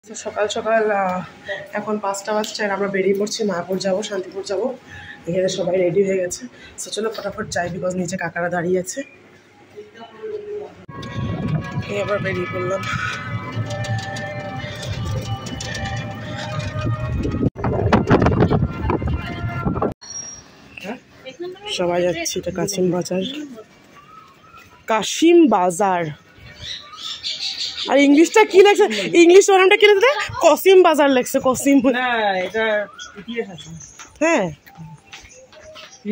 তো সকাল সকাল এখন 5টা বাজছে আর আমরা বেরিয়ে পড়ছি। মায়াপুর যাব, শান্তিপুর যাব। এখানে সবাই রেডি হয়ে গেছে। তো চলো ফটাফট যাই, বিকজ নিচে কাকারা দাঁড়িয়ে আছে। এবার বেরিয়ে পড়লাম। সবাই যাচ্ছি। এটা কাশিম বাজার। কাশিম বাজার। আর ইংলিশটা কি লেখছে? ইংলিশ নামটা কি লেখছে? কসিম বাজার লেখছে। কসিম না, এটা ইতিহাস আছে। হ্যাঁ,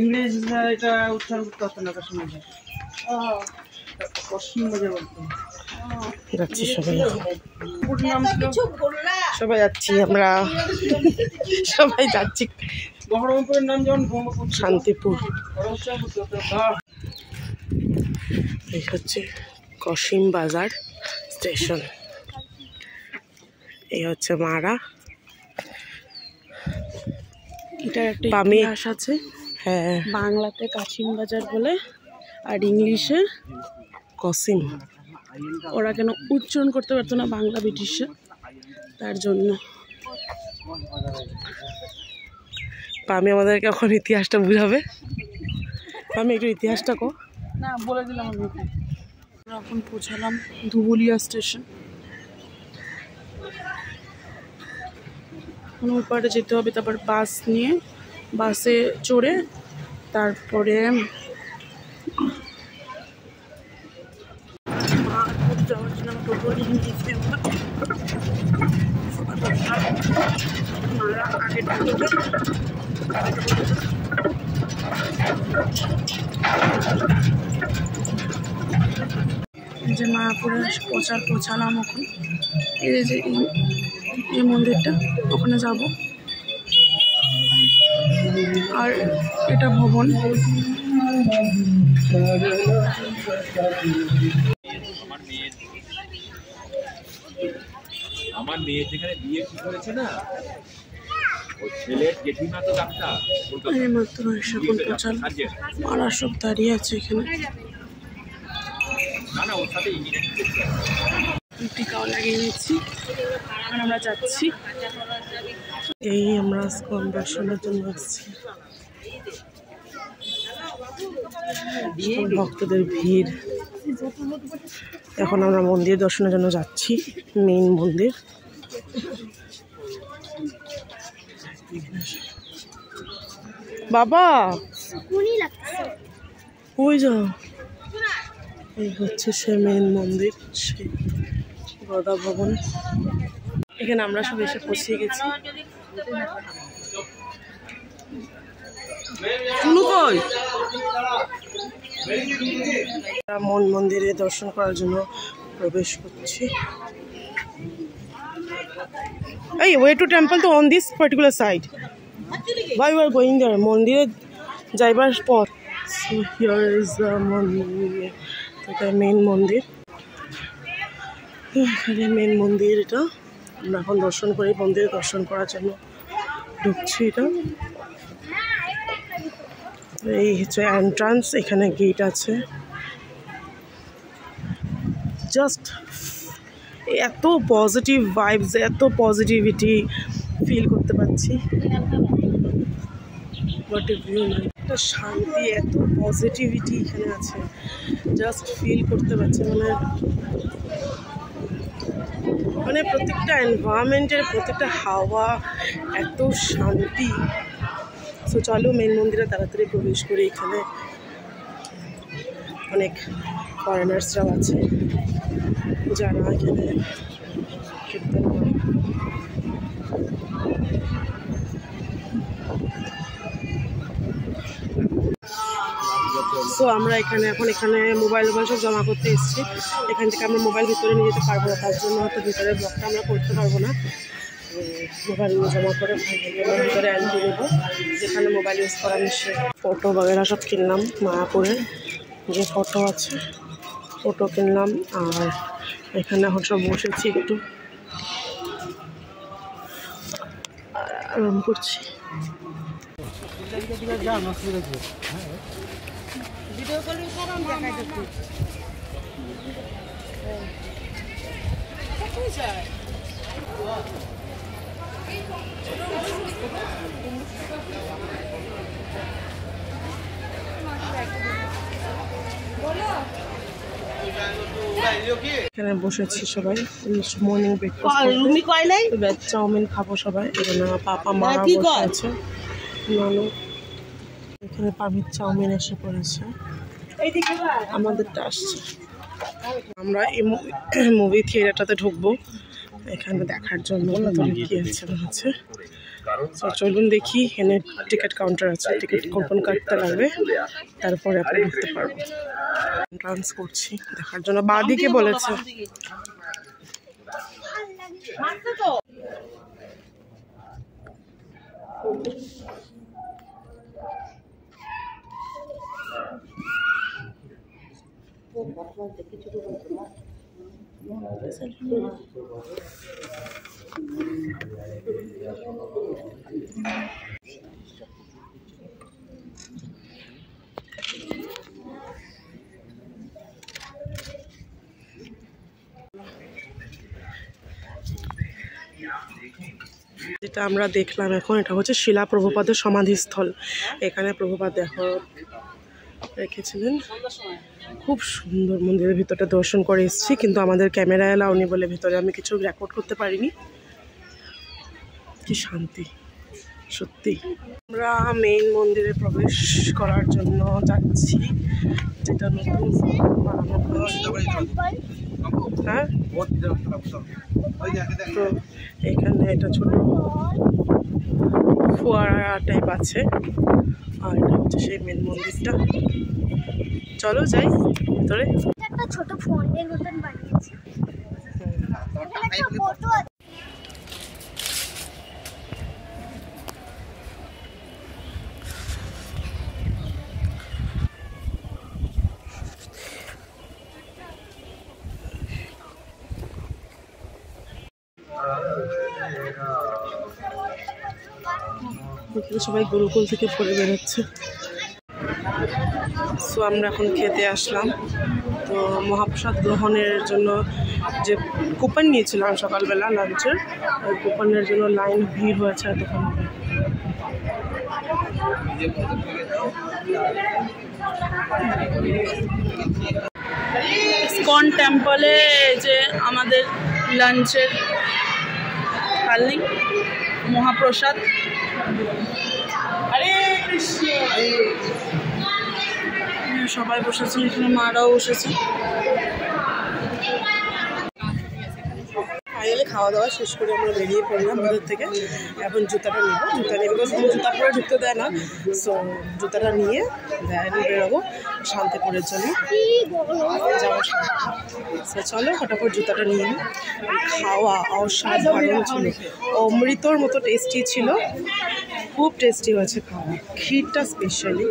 ইংলিশ এটা উচ্চারণ করতে হতো না। কাশিম বাজার। কসিম বাজার বলতো। যাচ্ছি সবাই। সবাই যাচ্ছি আমরা। সবাই যাচ্ছি। বহরমপুরের নাম যেমন শান্তিপুর। এই হচ্ছে কসিম বাজার স্টেশন। এই হচ্ছে মারা। এটার একটা ইতিহাস আছে। হ্যাঁ, বাংলাতে কাশিম বাজার বলে আর ইংলিশে কসিম। ওরা কেন উচ্চারণ করতে পারতো না বাংলা ব্রিটিশে, তার জন্য। আমি আমাদেরকে এখন ইতিহাসটা বুঝাবে। আমি একটু ইতিহাসটা কো। না, বলে দিলাম আমি। আমরা এখন পৌঁছালাম ধুবুলিয়া স্টেশন। কোনো পারে যেতে হবে, তারপর বাস নিয়ে, বাসে চড়ে তারপরে যাওয়ার জন্য আমরা টোটো নিয়ে নিয়েছি। যে মায়াপুরে পৌঁছালাম এখন। এই যে এই মন্দিরটা, ওখানে যাব। আর এটা ভবন। আমার মেয়ে যেখানে বিয়ে ঠিক হয়েছে না, ওই ছেলের জেঠিমা তো ডাক্তার। এই মাত্র এসে এখন পৌঁছালাম। আর সব দাঁড়িয়ে আছে এখানে। না না, ওর সাথে টিকাও লাগিয়ে নিচ্ছি আর আমরা যাচ্ছি। এই আমরা স্কন দর্শনের জন্য আসছি। ভক্তদের ভিড়। এখন আমরা মন্দির দর্শনের জন্য যাচ্ছি, মেইন মন্দির। বাবা ওই যাও। এই হচ্ছে সে মেইন মন্দির, সেই গদা ভবন। এখানে আমরা সব এসে পৌঁছে গেছি। মন মন্দিরে দর্শন করার জন্য প্রবেশ করছি। এই ওয়ে টু টেম্পল তো on this particular side. Why we are going there? মন্দিরে যাইবার পথ। So here is the মন্দির। এটা মেইন মন্দির। এখানে মেইন মন্দির এটা। আমরা এখন দর্শন করি, মন্দিরে দর্শন করার জন্য ঢুকছি। এটা এই হচ্ছে এন্ট্রান্স। এখানে গেট আছে। জাস্ট এত পজিটিভ ভাইবস, এত পজিটিভিটি ফিল করতে পারছি। হোয়াট এ ভিউ, একটা শান্তি, এত পজিটিভিটি এখানে আছে। জাস্ট ফিল করতে পারছি। মানে প্রত্যেকটা এনভায়রনমেন্টের, প্রত্যেকটা হাওয়া এত শান্তি। তো চলো মেন মন্দিরে তাড়াতাড়ি প্রবেশ করি। এখানে অনেক ফরেনার্সরাও আছে যারা এখানে কীর্তন করে। সো আমরা এখানে মোবাইল সব জমা করতে এসেছি। এখান থেকে আমরা মোবাইল ভিতরে নিয়ে যেতে পারবো না, তার জন্য হয়তো ভিতরে ব্লগটা আমরা করতে পারবো না। মোবাইল জমা করে ভিতরে অ্যান্টি নেবো, যেখানে মোবাইল ইউজ করা নিশ্চয়। ফটো বগেরা সব কিনলাম। মায়াপুরের যে ফটো আছে, ফটো কিনলাম। আর এখানে এখন সব বসেছি, একটু আরাম করছি। ভিডিও কলিং করুন, দেখাই দিচ্ছি। এখানে বসেছি সবাই মর্নিং ব্রেকফাস্ট ভেজ চাউমিন খাবো সবাই। এখানে পাপা মা বসে আছে, নানু। এখানে পামির চাউমিন এসে পড়েছে, আমাদেরটা আসছে। আমরা এই মুভি থিয়েটারটাতে ঢুকবো এখানে দেখার জন্য কি আছে মনে হচ্ছে। তো চলুন দেখি, এখানে টিকিট কাউন্টার আছে, টিকিট কুপন কাটতে লাগবে, তারপরে আপনি ঢুকতে পারবো। এন্ট্রান্স করছি দেখার জন্য, বাদিকে বলেছে। যেটা আমরা দেখলাম এখন, এটা হচ্ছে শিলা প্রভুপাদের সমাধিস্থল। এখানে প্রভুপাদ দেখো রেখেছিলেন, খুব সুন্দর। মন্দিরের ভিতরটা দর্শন করে এসেছি, কিন্তু আমাদের ক্যামেরা এলাও নি বলে ভিতরে আমি কিছু রেকর্ড করতে পারিনি। কি শান্তি সত্যি। আমরা মেইন মন্দিরে প্রবেশ করার জন্য যাচ্ছি, যেটা নতুন হ্যাঁ। তো এখানে একটা ছোট ফোয়ারা টাইপ আছে, আর এটা হচ্ছে সেই মেন মন্দিরটা। চলো যাই ভিতরে। একটা ছোট ফন্টের মতন বানিয়েছে। একটা ফটো আছে। সবাই গুরুকুল থেকে পড়ে বেরোচ্ছে। সো আমরা এখন খেতে আসলাম। তো মহাপ্রসাদ গ্রহণের জন্য যে কুপন নিয়েছিলাম সকালবেলা লাঞ্চের, ওই কুপনের জন্য লাইন ভিড় হয়েছে এতক্ষণ। ইসকন টেম্পলে যে আমাদের লাঞ্চের থালি মহাপ্রসাদ। সবাই বসেছে, এখানে মারাও বসেছে। ফাইনালি খাওয়া দাওয়া শেষ করে আমরা বেরিয়ে পড়লাম ভিতর থেকে। এখন জুতাটা নেবো, জুতা নিয়ে বিকজ জুতা পরে ঢুকতে দেয় না। সো জুতাটা নিয়ে বেরোবো শান্তিপুরের জন্য যাবো। সো চলো ফটাফট জুতাটা নিয়ে নিই। খাওয়া অসাধারণ ছিল, অমৃতর মতো টেস্টি ছিল, খুব টেস্টি হয়েছে খাওয়া। ক্ষীরটা স্পেশালি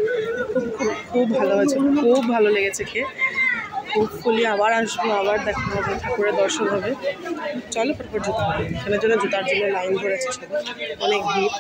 খুব খুব খুব ভালো হয়েছে, খুব ভালো লেগেছে খেয়ে। হোপফুলি আবার আসবো, আবার দেখা হবে, ঠাকুরের দর্শন হবে। চলো ফটাফট জুতা হবে, এখানের জন্য জুতার জন্য লাইন ধরেছে সবাই, অনেক ভিড়।